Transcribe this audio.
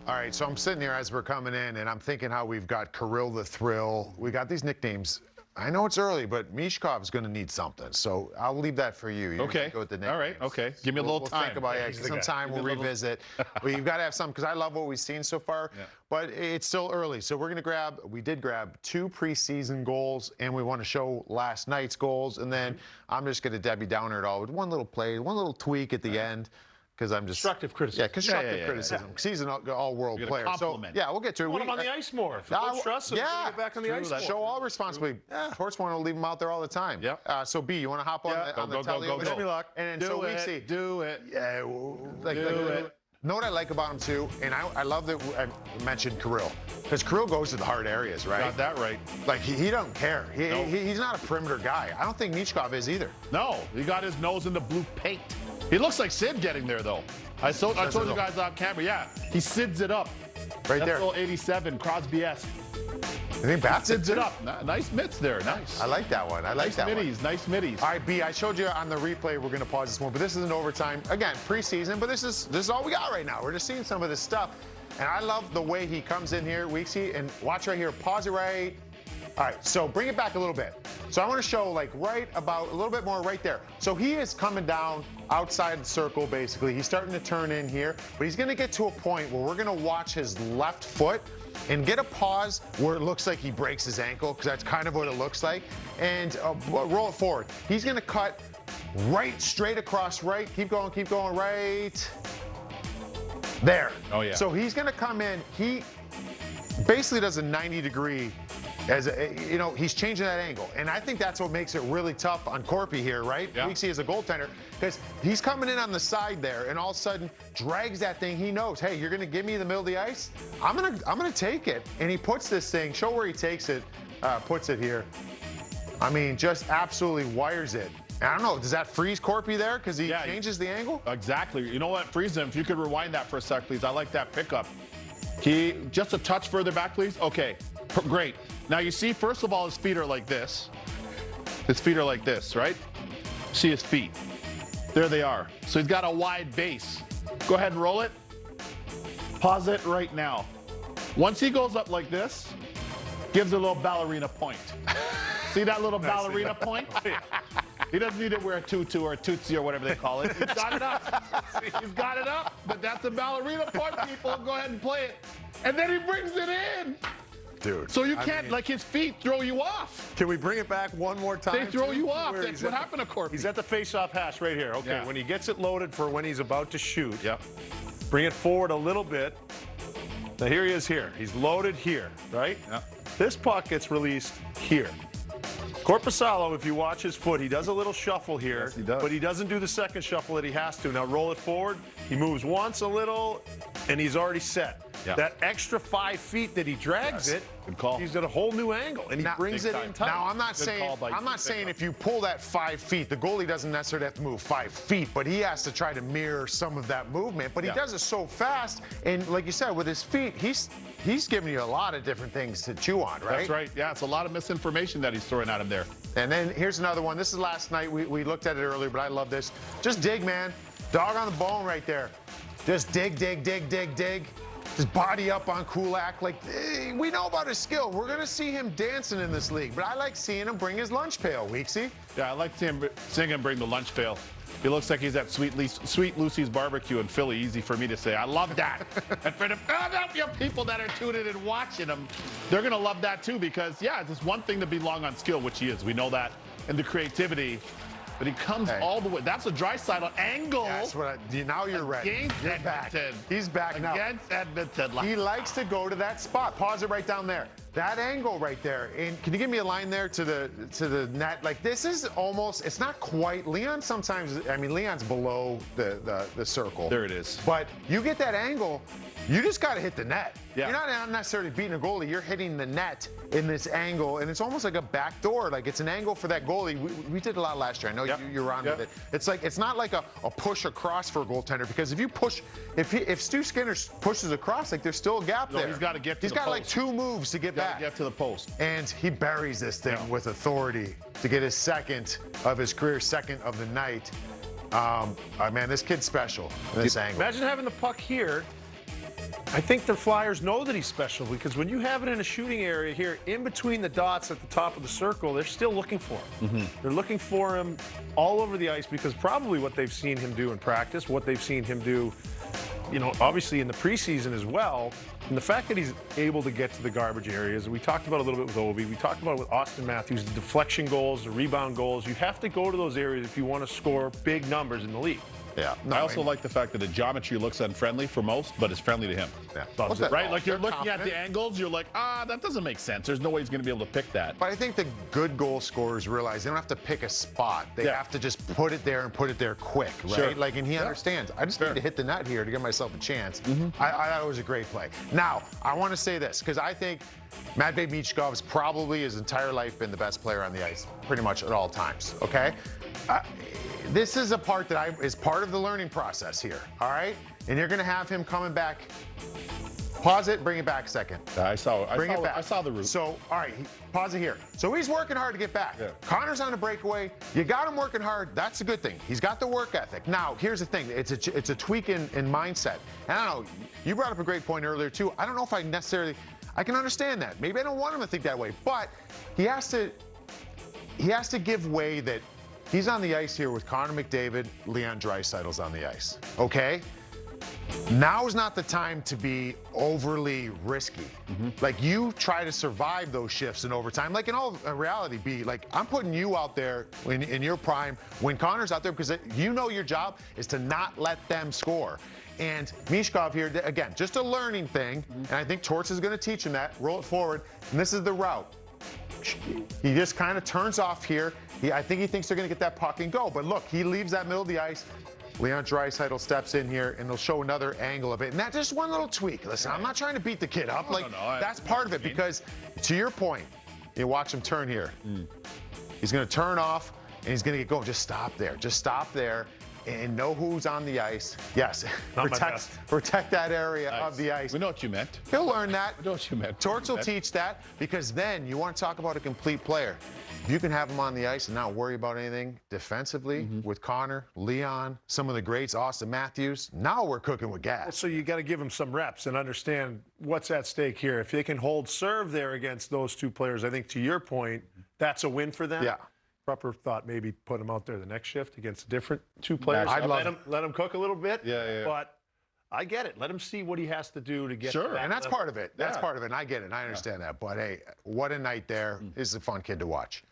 All right, so I'm sitting here as we're coming in, and I'm thinking how we've got Kirill the Thrill. We got these nicknames. I know it's early, but Michkov's going to need something, so I'll leave that for you. You're okay. Go with the nicknames. All right. Okay. Give me a little time. We'll think about it. Some time we'll revisit. Well, you've got to have some because I love what we've seen so far, but it's still early. So we're going to grab. We did grab 2 preseason goals, and we want to show last night's goals, and then I'm just going to Debbie Downer it all with one little play, one little tweak at the end. Because I'm just constructive criticism. Yeah, constructive criticism. Because he's an all-world player. So yeah, we'll get to it. Want him on the ice more. If you don't trust him, get back on the ice more. Show all responsibility. Sports want to leave him out there all the time. Yeah. So B, you want to hop on the telly? Wish me luck. And then so we see. Do it. Yeah. Do it. Know what I like about him too, and I love that I mentioned Kirill, because Kirill goes to the hard areas, right? Got that right. Like he don't care. He's not a perimeter guy. I don't think Michkov is either. No, he got his nose in the blue paint. He looks like Sid getting there though. I told you guys on camera. Yeah, he sids it up. Right there. That's little 87 Crosby-esque. I think Bats sids it up. Nice mitts there. Nice. I like that one. I like that one. Nice middies. All right, B, I showed you on the replay. We're going to pause this one, but this isn't overtime. Again, preseason, but this is all we got right now. We're just seeing some of this stuff. And I love the way he comes in here, Weeksy, and watch right here. Pause it right. All right, so bring it back a little bit. So I want to show like right about a little bit more right there. So he is coming down outside the circle, basically. He's starting to turn in here, but he's going to get to a point where we're going to watch his left foot and get a pause where it looks like he breaks his ankle, because that's kind of what it looks like, and roll it forward. He's going to cut right, straight across right. Keep going, right there. Oh, yeah. So he's going to come in. He basically does a 90-degree he's changing that angle. And I think that's what makes it really tough on Corpy here, right? Yeah. Weeksy as a goaltender, because he's coming in on the side there and all of a sudden drags that thing. He knows, hey, you're going to give me the middle of the ice? I'm gonna take it. And he puts this thing, show where he takes it, puts it here. I mean, just absolutely wires it. I don't know, does that freeze Corpy there because he changes the angle? Exactly. You know what, freeze him. If you could rewind that for a sec, please. I like that pickup. He, just a touch further back, please. Okay, great. Now you see, first of all, his feet are like this. His feet are like this, right? See his feet. There they are. So he's got a wide base. Go ahead and roll it. Pause it right now. Once he goes up like this, gives a little ballerina point. See that little ballerina point? He doesn't need to wear a tutu or a tootsie or whatever they call it. He's got it up. He's got it up, but that's a ballerina point, people. Go ahead and play it. And then he brings it in. Dude. So you can't, like, his feet throw you off. Can we bring it back one more time? They throw you off. That's what happened to Corpy. He's at the face-off hash right here. Okay, when he gets it loaded for when he's about to shoot, bring it forward a little bit. Now here he is here. He's loaded here, right? This puck gets released here. Korpisalo, if you watch his foot, he does a little shuffle here, yes, he does. But he doesn't do the second shuffle that he has to. Now roll it forward. He moves once a little, and he's already set. That extra 5 feet that he drags it, good call. He's at a whole new angle, and he brings it in tight. Now, I'm not saying if you pull that 5 feet, the goalie doesn't necessarily have to move 5 feet, but he has to try to mirror some of that movement. But he does it so fast, and like you said, with his feet, he's giving you a lot of different things to chew on, right? That's right. Yeah, it's a lot of misinformation that he's throwing at him there. And then here's another one. This is last night. We looked at it earlier, but I love this. Just dig, man. Dog on the bone right there. Just dig. Just body up on Kulak. Like, we know about his skill. We're going to see him dancing in this league. But I like seeing him bring his lunch pail, Weeksy. Yeah, I like seeing him bring the lunch pail. He looks like he's at Sweet Lucy's barbecue in Philly. Easy for me to say. I love that. And for the people that are tuning in and watching him, they're going to love that too, because, yeah, it's one thing to be long on skill, which he is. We know that. And the creativity. But he comes all the way. That's a dry side on angle. That's what now you're ready. You're back. He's back now. Against Edmonton. He likes to go to that spot. Pause it right down there. That angle right there. And can you give me a line there to the net? Like, this is almost, it's not quite. Leon sometimes, I mean, Leon's below the circle. There it is. But you get that angle, you just got to hit the net. Yeah. You're not necessarily beating a goalie. You're hitting the net in this angle, and it's almost like a back door. Like, it's an angle for that goalie. We did a lot last year. I know you're on with it. It's like, it's not like a push across for a goaltender, because if you push, if Stu Skinner pushes across, like, there's still a gap there. He's got to get to the post. He's got like 2 moves to get back. Get to the post. And he buries this thing with authority to get his second of his career, second of the night. Man, this kid's special. This angle. Imagine having the puck here. I think the Flyers know that he's special because when you have it in a shooting area here, in between the dots at the top of the circle, they're still looking for him. They're looking for him all over the ice because probably what they've seen him do in practice, what they've seen him do, you know, obviously in the preseason as well, and the fact that he's able to get to the garbage areas. We talked about it a little bit with Ovi. We talked about it with Austin Matthews, the deflection goals, the rebound goals. You have to go to those areas if you want to score big numbers in the league. Yeah. I also like the fact that the geometry looks unfriendly for most, but it's friendly to him. Yeah. Right? Like you're looking at the angles, you're like, that doesn't make sense. There's no way he's going to be able to pick that. But I think the good goal scorers realize they don't have to pick a spot. They have to just put it there and put it there quick, right? Sure. Like, and he understands. I just need to hit the net here to give myself a chance. I thought it was a great play. Now, I want to say this, because I think Matvei Michkov has probably his entire life been the best player on the ice, pretty much at all times, okay? This is a part that is part of the learning process here, all right? And you're going to have him coming back. Pause it, bring it back a second. I saw the route. So, all right, pause it here. So he's working hard to get back. Yeah. Connor's on a breakaway. You got him working hard. That's a good thing. He's got the work ethic. Now, here's the thing. It's a tweak in mindset. And I don't know, you brought up a great point earlier, too. I don't know if I can understand that. Maybe I don't want him to think that way. But he has to give way that he's on the ice here with Connor McDavid, Leon Draisaitl's on the ice, okay? Now is not the time to be overly risky. Like, you try to survive those shifts in overtime. Like, in all reality, I'm putting you out there in your prime when Connor's out there because you know your job is to not let them score. And Michkov here, again, just a learning thing, and I think Torts is going to teach him that. Roll it forward, and this is the route. He just kind of turns off here. I think he thinks they're going to get that puck and go. But look, he leaves that middle of the ice. Leon Draisaitl steps in here, and they'll show another angle of it. And that's just one little tweak. Listen, I'm not trying to beat the kid up. That's part of it because, to your point, you watch him turn here. He's going to turn off, and he's going to get going. Just stop there. Just stop there. And know who's on the ice. Yes, protect that area of the ice. We know what you meant. He'll learn that. We know what you meant. Torts will teach that because then you want to talk about a complete player. You can have him on the ice and not worry about anything defensively with Connor, Leon, some of the greats, Austin Matthews. Now we're cooking with gas. So you got to give him some reps and understand what's at stake here. If they can hold serve there against those two players, I think to your point, that's a win for them. Yeah. Rupper thought maybe put him out there the next shift against different two players. I'd let him cook a little bit. Yeah. But I get it. Let him see what he has to do to get to that and that's level. part of it. That's part of it, and I get it, and I understand that. But, hey, what a night there. This is a fun kid to watch.